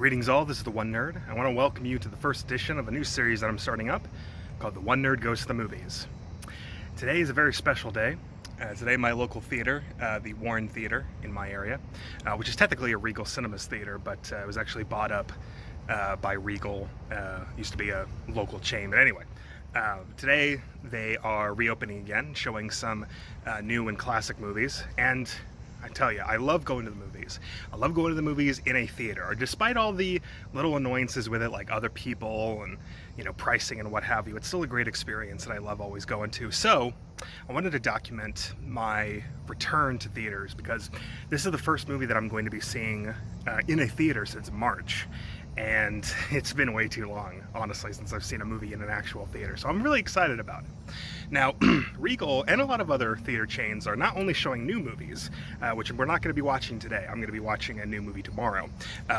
Greetings all, this is the One Nerd. I want to welcome you to the first edition of a new series that I'm starting up called The One Nerd Goes to the Movies. Today is a very special day. Today my local theater, the Warren Theater in my area, which is technically a Regal Cinemas theater, but it was actually bought up by Regal, used to be a local chain, but anyway. Today they are reopening again, showing some new and classic movies, and I tell you, I love going to the movies. I love going to the movies in a theater, despite all the little annoyances with it, like other people and, pricing and what have you. It's still a great experience that I love always going to. So I wanted to document my return to theaters because this is the first movie that I'm going to be seeing in a theater since March. And it's been way too long, honestly, since I've seen a movie in an actual theater. So I'm really excited about it. Now, Regal and a lot of other theater chains are not only showing new movies, which we're not going to be watching today. I'm going to be watching a new movie tomorrow.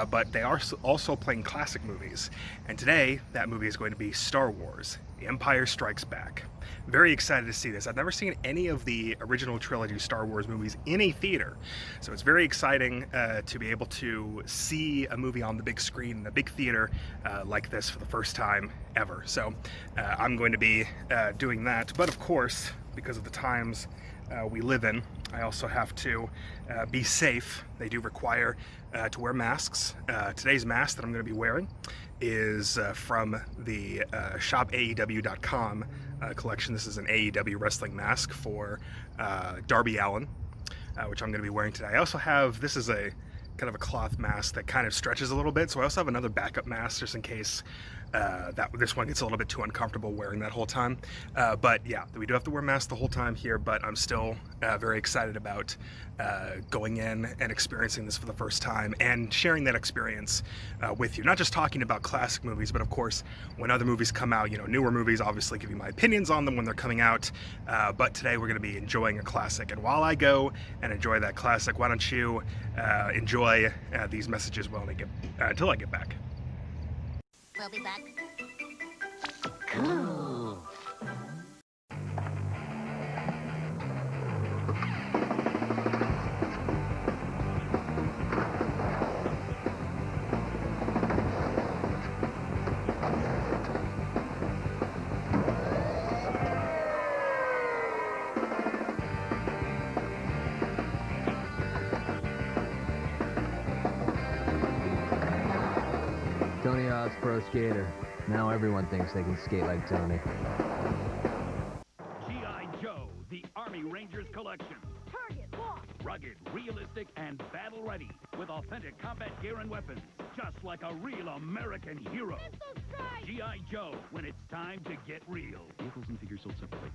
But they are also playing classic movies. And today, that movie is going to be Star Wars: The Empire Strikes Back. Very excited to see this. I've never seen any of the original trilogy Star Wars movies in a theater, so it's very exciting to be able to see a movie on the big screen in a big theater like this for the first time ever. So I'm going to be doing that, but of course, because of the times we live in, I also have to be safe. They do require to wear masks. Today's mask that I'm going to be wearing is from the shopaew.com collection. This is an AEW wrestling mask for Darby Allin, which I'm going to be wearing today. I also have, this is a kind of a cloth mask that kind of stretches a little bit, so I also have another backup mask just in case this one gets a little bit too uncomfortable wearing that whole time. But yeah, we do have to wear masks the whole time here, but I'm still very excited about going in and experiencing this for the first time and sharing that experience with you. Not just talking about classic movies, but of course, when other movies come out, newer movies, obviously give you my opinions on them when they're coming out. But today we're going to be enjoying a classic. And while I go and enjoy that classic, why don't you enjoy these messages until I get back. We'll be back. Cool. Tony Hawk's pro skater. Now everyone thinks they can skate like Tony. G.I. Joe, the Army Rangers collection. Target locked. Rugged, realistic, and battle-ready. With authentic combat gear and weapons. Just like a real American hero. G.I. Joe, when it's time to get real. Vehicles and figures sold separately.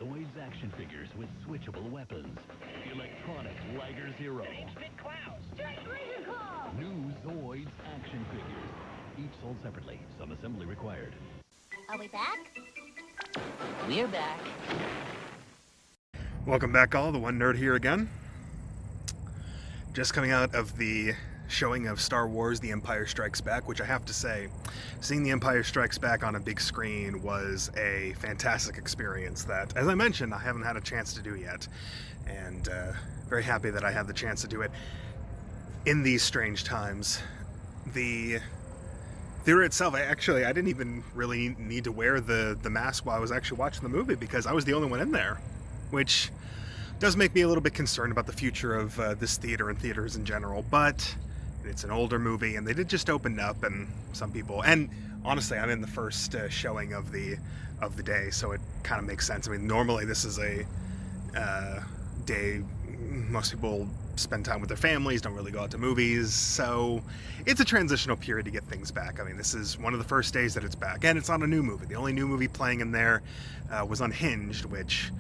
Zoid's action figures with switchable weapons. Electronic Liger Zero. New Zoid's action figures. sold separately. Some assembly required. Are we back? We're back. Welcome back all, the One Nerd here again. Just coming out of the showing of Star Wars The Empire Strikes Back, which I have to say, seeing The Empire Strikes Back on a big screen was a fantastic experience that, as I mentioned, I haven't had a chance to do yet. And very happy that I had the chance to do it in these strange times. The theater itself, I didn't even really need to wear the mask while I was actually watching the movie because I was the only one in there, which does make me a little bit concerned about the future of this theater and theaters in general, but it's an older movie and they did just open up, and some people, and honestly I'm in the first showing of the day, so it kind of makes sense. I mean, normally this is a day most people spend time with their families, don't really go out to movies, so it's a transitional period to get things back. I mean, this is one of the first days that it's back, and it's not a new movie. The only new movie playing in there was Unhinged, which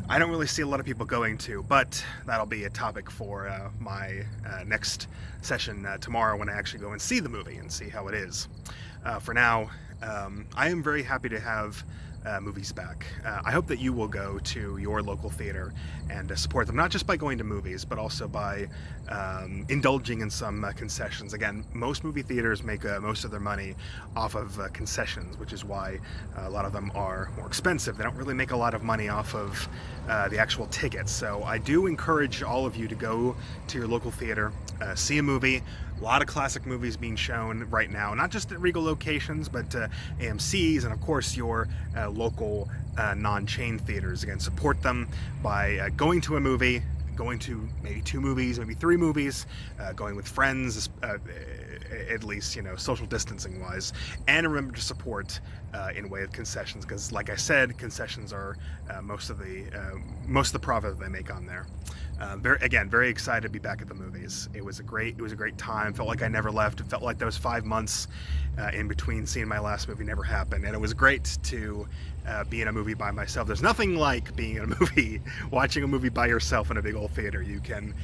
I don't really see a lot of people going to, but that'll be a topic for my next session tomorrow when I actually go and see the movie and see how it is. For now, I am very happy to have movies back. I hope that you will go to your local theater and support them, not just by going to movies, but also by indulging in some concessions. Again, most movie theaters make most of their money off of concessions, which is why a lot of them are more expensive. They don't really make a lot of money off of the actual tickets. So I do encourage all of you to go to your local theater, see a movie. A lot of classic movies being shown right now, not just at Regal locations, but AMC's and of course your local non-chain theaters. Again, support them by going to a movie, going to maybe 2 movies, maybe 3 movies, going with friends, at least, you know, social distancing wise, and remember to support in way of concessions, because like I said, concessions are most of the profit that they make on there. Very excited to be back at the movies. It was a great time. Felt like I never left. It felt like those 5 months in between seeing my last movie never happened, and it was great to be in a movie by myself. There's nothing like being in a movie, watching a movie by yourself in a big old theater. You can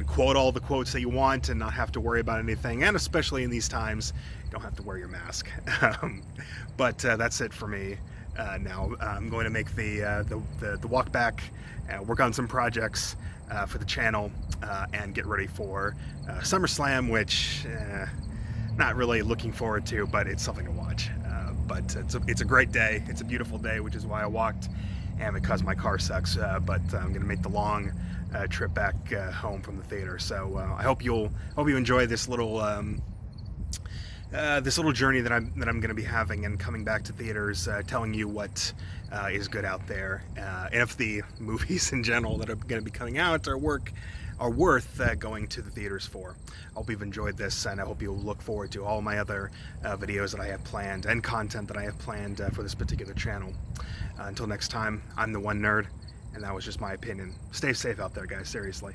quote all the quotes that you want and not have to worry about anything, and especially in these times, you don't have to wear your mask. But that's it for me. Now I'm going to make the walk back, work on some projects for the channel, and get ready for SummerSlam, which not really looking forward to, but it's something to watch. But it's a great day. It's a beautiful day, which is why I walked, and because my car sucks. But I'm going to make the long trip back home from the theater. So I hope you enjoy this little journey that I'm going to be having and coming back to theaters, telling you what is good out there, and if the movies in general that are going to be coming out are worth going to the theaters for. I hope you've enjoyed this, and I hope you'll look forward to all my other videos that I have planned and content that I have planned for this particular channel. Until next time, I'm the One Nerd, and that was just my opinion. Stay safe out there, guys, seriously.